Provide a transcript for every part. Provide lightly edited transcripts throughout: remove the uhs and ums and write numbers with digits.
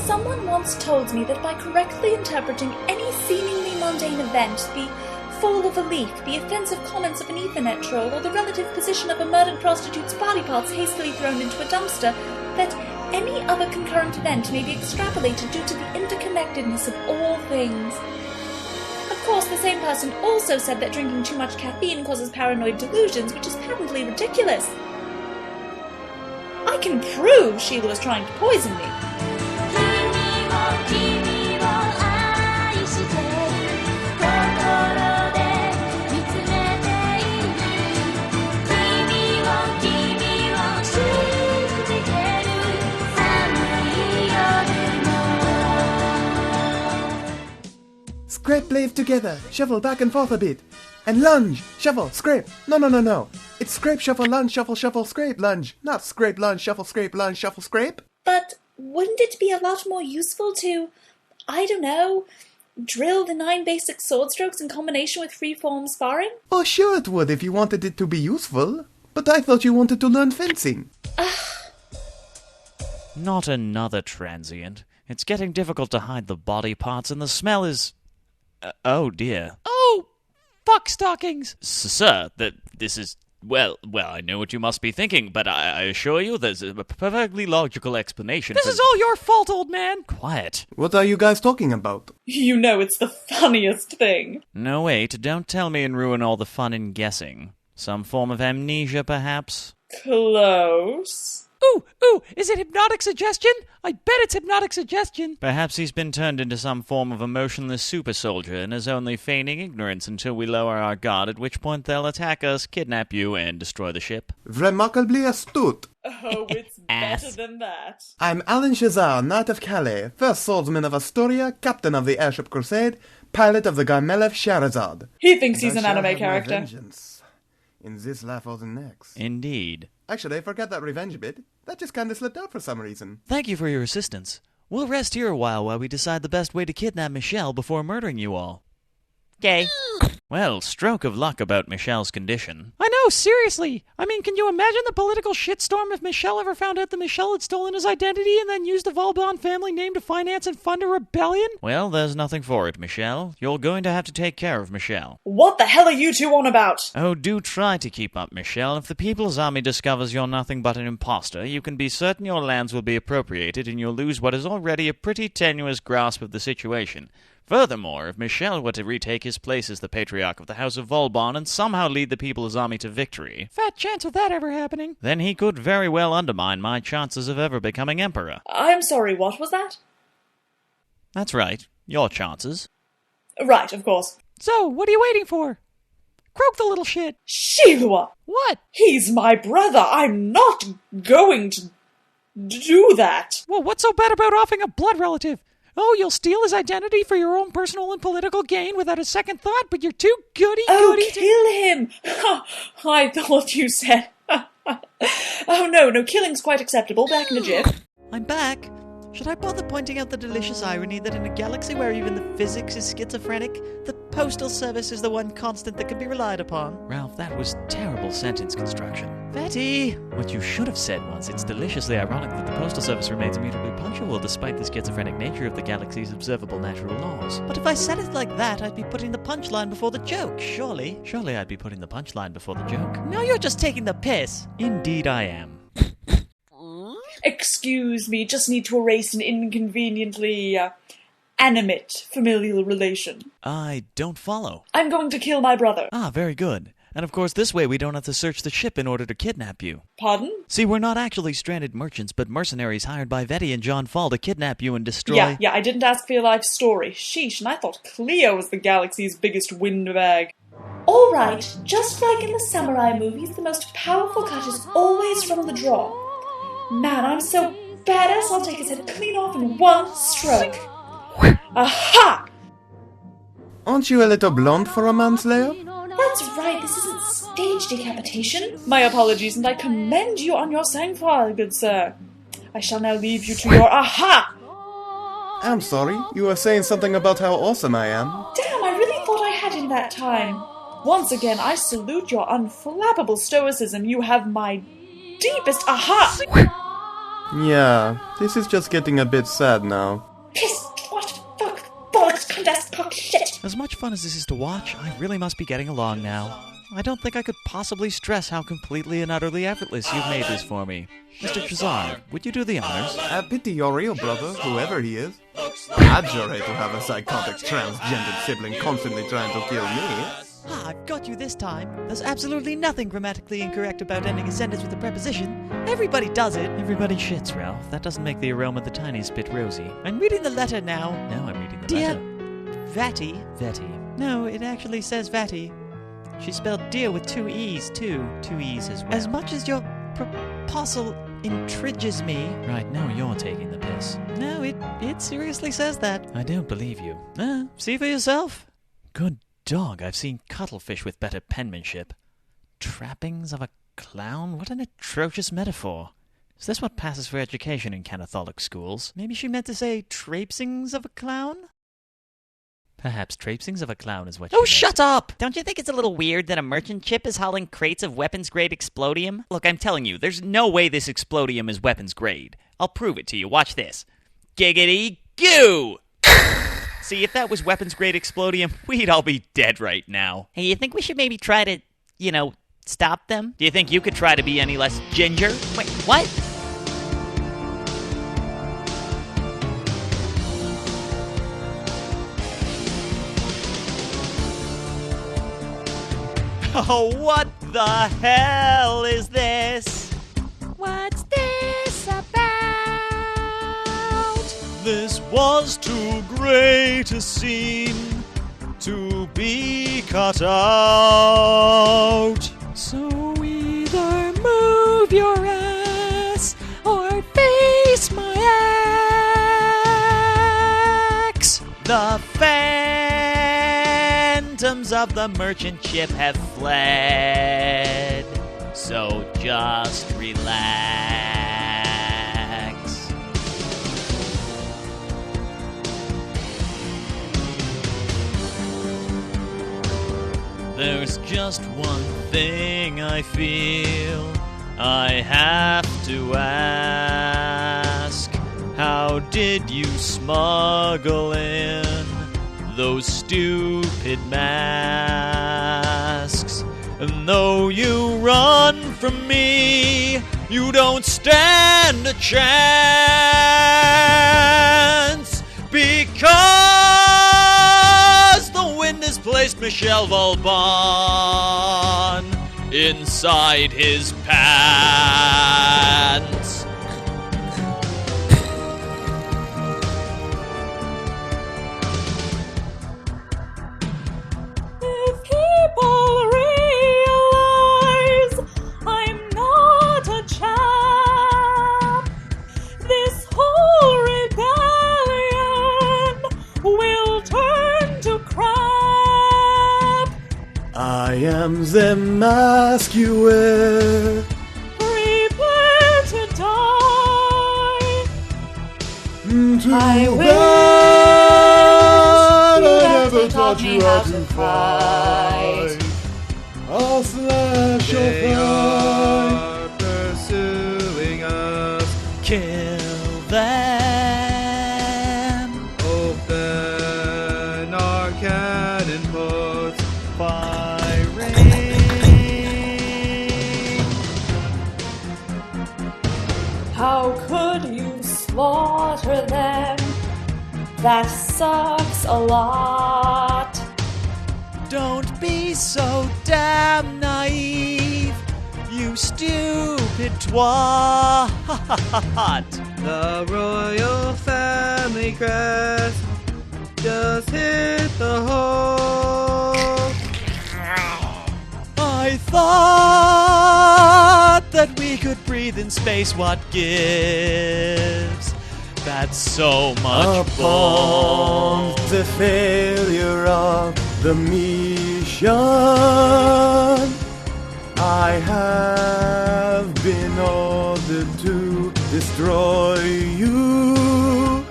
Someone once told me that by correctly interpreting any seemingly mundane event, the fall of a leaf, the offensive comments of an Ethernet troll, or the relative position of a murdered prostitute's body parts hastily thrown into a dumpster, that any other concurrent event may be extrapolated due to the interconnectedness of all things. Of course, the same person also said that drinking too much caffeine causes paranoid delusions, which is patently ridiculous. I can prove Sheila was trying to poison me. Scrape blades together, shuffle back and forth a bit. And lunge, shuffle, scrape. No. It's scrape, shuffle, lunge, shuffle, shuffle, scrape, lunge. Not scrape, lunge, shuffle, scrape, lunge, shuffle, scrape. But wouldn't it be a lot more useful to, I don't know, drill the 9 basic sword strokes in combination with free-form sparring? Oh, sure it would if you wanted it to be useful. But I thought you wanted to learn fencing. Not another transient. It's getting difficult to hide the body parts, and the smell is... oh, dear. Oh, fuck stockings! Sir, this is... Well, I know what you must be thinking, but I assure you there's a perfectly logical explanation. This is all your fault, old man! Quiet. What are you guys talking about? You know it's the funniest thing. No, wait, don't tell me and ruin all the fun in guessing. Some form of amnesia, perhaps? Close. Ooh, is it hypnotic suggestion? I bet it's hypnotic suggestion. Perhaps he's been turned into some form of emotionless super soldier and is only feigning ignorance until we lower our guard, at which point they'll attack us, kidnap you, and destroy the ship. Remarkably astute. Oh, it's better than that. I'm Alan Shazar, Knight of Calais, first swordsman of Astoria, captain of the airship crusade, pilot of the Garmelef Shahrazad. He thinks he's an anime character. Vengeance. In this life or the next. Indeed. Actually, I forgot that revenge bit. That just kinda slipped out for some reason. Thank you for your assistance. We'll rest here a while we decide the best way to kidnap Michel before murdering you all. Gay. Well, stroke of luck about Michel's condition. I know, seriously. I mean, can you imagine the political shitstorm if Michel ever found out that Michel had stolen his identity and then used the Volban family name to finance and fund a rebellion? Well, there's nothing for it, Michel. You're going to have to take care of Michel. What the hell are you two on about? Oh, do try to keep up, Michel. If the People's Army discovers you're nothing but an imposter, you can be certain your lands will be appropriated and you'll lose what is already a pretty tenuous grasp of the situation. Furthermore, if Michel were to retake his place as the patriarch of the House of Volban and somehow lead the People's Army to victory... Fat chance of that ever happening. Then he could very well undermine my chances of ever becoming emperor. I'm sorry, what was that? That's right. Your chances. Right, of course. So, what are you waiting for? Croak the little shit. Sheila! What? He's my brother. I'm not going to do that. Well, what's so bad about offing a blood relative? Oh, you'll steal his identity for your own personal and political gain without a second thought, but you're too goody-goody to... kill him! I thought you said... Oh, no, killing's quite acceptable. Back in a jiff. I'm back. Should I bother pointing out the delicious irony that in a galaxy where even the physics is schizophrenic, the postal service is the one constant that can be relied upon? Ralph, that was terrible sentence construction. Betty! What you should have said was, it's deliciously ironic that the postal service remains immutably punctual despite the schizophrenic nature of the galaxy's observable natural laws. But if I said it like that, I'd be putting the punchline before the joke, surely. Surely I'd be putting the punchline before the joke. No, you're just taking the piss. Indeed I am. Excuse me, just need to erase an inconveniently, animate familial relation. I don't follow. I'm going to kill my brother. Ah, very good. And of course this way we don't have to search the ship in order to kidnap you. Pardon? See, we're not actually stranded merchants, but mercenaries hired by Vetty and John Fall to kidnap you and destroy... Yeah, I didn't ask for your life story. Sheesh, and I thought Cleo was the galaxy's biggest windbag. Alright, just like in the samurai movies, the most powerful cut is always from the draw. Man, I'm so badass, I'll take his head clean off in one stroke. Aha! Aren't you a little blonde for a manslayer? That's right, this isn't stage decapitation. My apologies, and I commend you on your sang-froid, good sir. I shall now leave you to your aha! I'm sorry, you were saying something about how awesome I am. Damn, I really thought I had in that time. Once again, I salute your unflappable stoicism. You have my deepest aha! Yeah, this is just getting a bit sad now. Piss, what, fuck, bollocks, condensed cock shit. As much fun as this is to watch, I really must be getting along now. I don't think I could possibly stress how completely and utterly effortless you've made this for me. Mr. Trezor, would you do the honors? I pity your real brother, whoever he is. I'd sure hate to have a psychotic transgendered sibling constantly trying to kill me. Ah, I've got you this time. There's absolutely nothing grammatically incorrect about ending a sentence with a preposition. Everybody does it. Everybody shits, Ralph. That doesn't make the aroma the tiniest bit rosy. I'm reading the letter now. No, I'm reading the Dear letter. Vatty. Vetty. No, it actually says Vatty. She spelled dear with 2 E's, too. 2 E's as well. As much as your proposal intriges me. Right, now you're taking the piss. No, it seriously says that. I don't believe you. See for yourself. Good dog, I've seen cuttlefish with better penmanship. Trappings of a clown? What an atrocious metaphor. Is this what passes for education in Catholic schools? Maybe she meant to say traipsings of a clown? Perhaps traipsings of a clown is what she Oh, meant. shut up! Don't you think it's a little weird that a merchant ship is hauling crates of weapons-grade explodium? Look, I'm telling you, there's no way this explodium is weapons-grade. I'll prove it to you. Watch this. Giggity goo! See, if that was weapons-grade explodium, we'd all be dead right now. Hey, you think we should maybe try to, stop them? Do you think you could try to be any less ginger? Wait, what? Oh, what the hell is this? What's this about? This was too great a scene to be cut out. So either move your ass or face my axe. The phantoms of the merchant ship have fled, so just relax. There's just one thing I feel I have to ask. How did you smuggle in those stupid masks? And though you run from me, you don't stand a chance, because the wind has placed Michel Volban inside his pants. If people realize I'm not a champ, this whole rebellion will turn to crap. I am the mask you wear. Prepare to die. I wish I never taught you how to fight. I'll slash your thigh. Pursuing us. Kill them. Open our cannon ports. Firing. How could you slaughter them? That sucks a lot. Don't be so damn naive, you stupid twat. The royal family crest just hit the hole. I thought that we could breathe in space. What gives? That's so much Upon bull. the failure of the mission, I have been ordered to destroy you.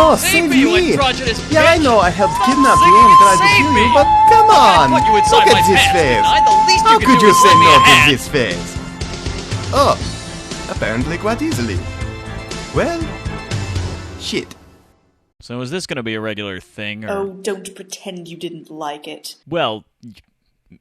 No, save me, you me! androgynous Yeah, I bitch! know I helped For kidnap fuck's you and sake, tried to save kill me! you, but come on! I put you inside Look my at his pants, face! didn't I? The least How you could do you is say lend me no a to hand. his face? Oh, apparently quite easily. Well, shit. So is this going to be a regular thing, or... Oh, don't pretend you didn't like it. Well,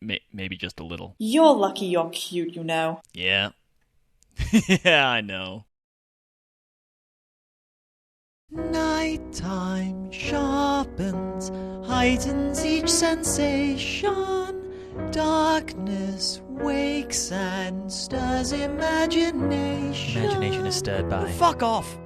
maybe just a little. You're lucky you're cute, you know. Yeah. Yeah, I know. Nighttime sharpens, heightens each sensation. Darkness wakes and stirs imagination. Imagination is stirred by. Fuck off!